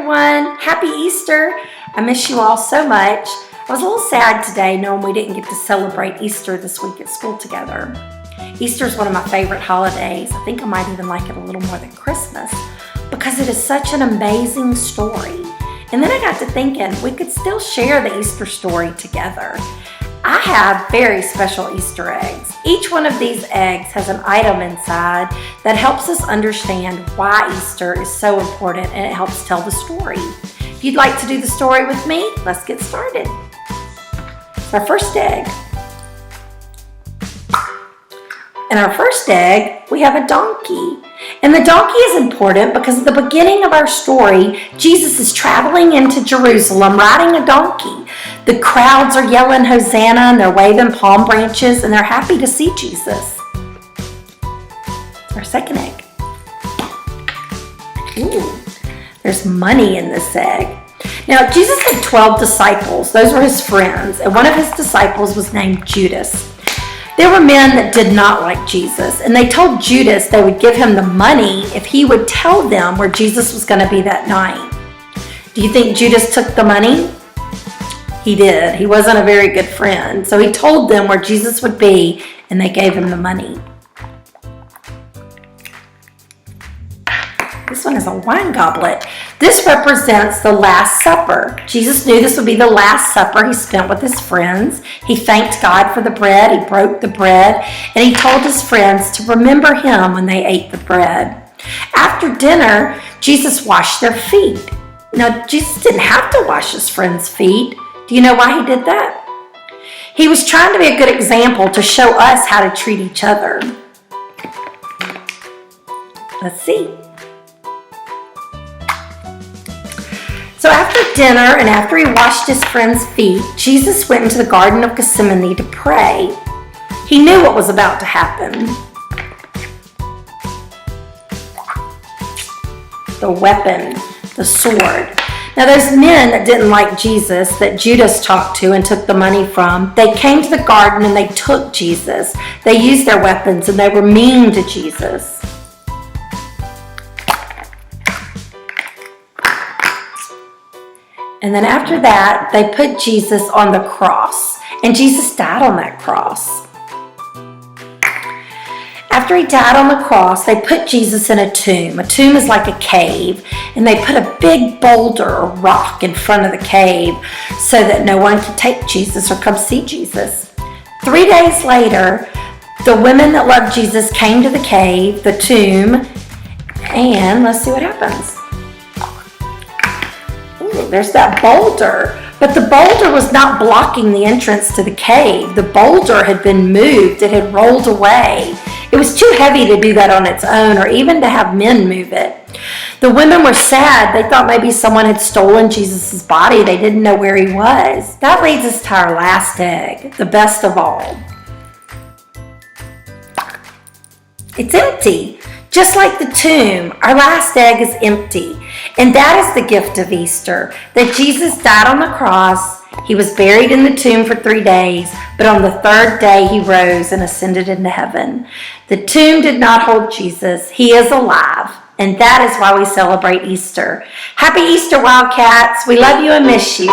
everyone. Happy Easter. I miss you all so much. I was a little sad today knowing we didn't get to celebrate Easter this week at school together. Easter is one of my favorite holidays. I think I might even like it a little more than Christmas because it is such an amazing story. And then I got to thinking we could still share the Easter story together. I have very special Easter eggs. Each one of these eggs has an item inside that helps us understand why Easter is so important, and it helps tell the story. If you'd like to do the story with me, let's get started. Our first egg. In our first egg, we have a donkey. And the donkey is important because at the beginning of our story, Jesus is traveling into Jerusalem riding a donkey. The crowds are yelling Hosanna and they're waving palm branches and they're happy to see Jesus. Our second egg. Ooh, there's money in this egg. Now, Jesus had 12 disciples. Those were his friends. And one of his disciples was named Judas. There were men that did not like Jesus, and they told Judas they would give him the money if he would tell them where Jesus was going to be that night. Do you think Judas took the money? He did. He wasn't a very good friend. So he told them where Jesus would be, and they gave him the money. This one is a wine goblet. This represents the Last Supper. Jesus knew this would be the last supper he spent with his friends. He thanked God for the bread. He broke the bread, and he told his friends to remember him when they ate the bread. After dinner, Jesus washed their feet. Now, Jesus didn't have to wash his friends' feet. Do you know why he did that? He was trying to be a good example to show us how to treat each other. Let's see. So after dinner and after he washed his friends' feet, Jesus went into the Garden of Gethsemane to pray. He knew what was about to happen. The weapon, the sword. Now those men that didn't like Jesus, that Judas talked to and took the money from, they came to the garden and they took Jesus. They used their weapons and they were mean to Jesus. And then after that, they put Jesus on the cross. And Jesus died on that cross. After he died on the cross, they put Jesus in a tomb. A tomb is like a cave. And they put a big boulder or rock in front of the cave so that no one could take Jesus or come see Jesus. 3 days later, the women that loved Jesus came to the cave, the tomb, and let's see what happens. There's that boulder, but the boulder was not blocking the entrance to the cave. The boulder had been moved. It had rolled away. It was too heavy to do that on its own or even to have men move it. The women were sad. They thought maybe someone had stolen Jesus' body. They didn't know where he was. That leads us to our last egg, the best of all. It's empty. Just like the tomb, our last egg is empty. And that is the gift of Easter, that Jesus died on the cross. He was buried in the tomb for 3 days, but on the third day he rose and ascended into heaven. The tomb did not hold Jesus. He is alive, and that is why we celebrate Easter. Happy Easter, Wildcats. We love you and miss you.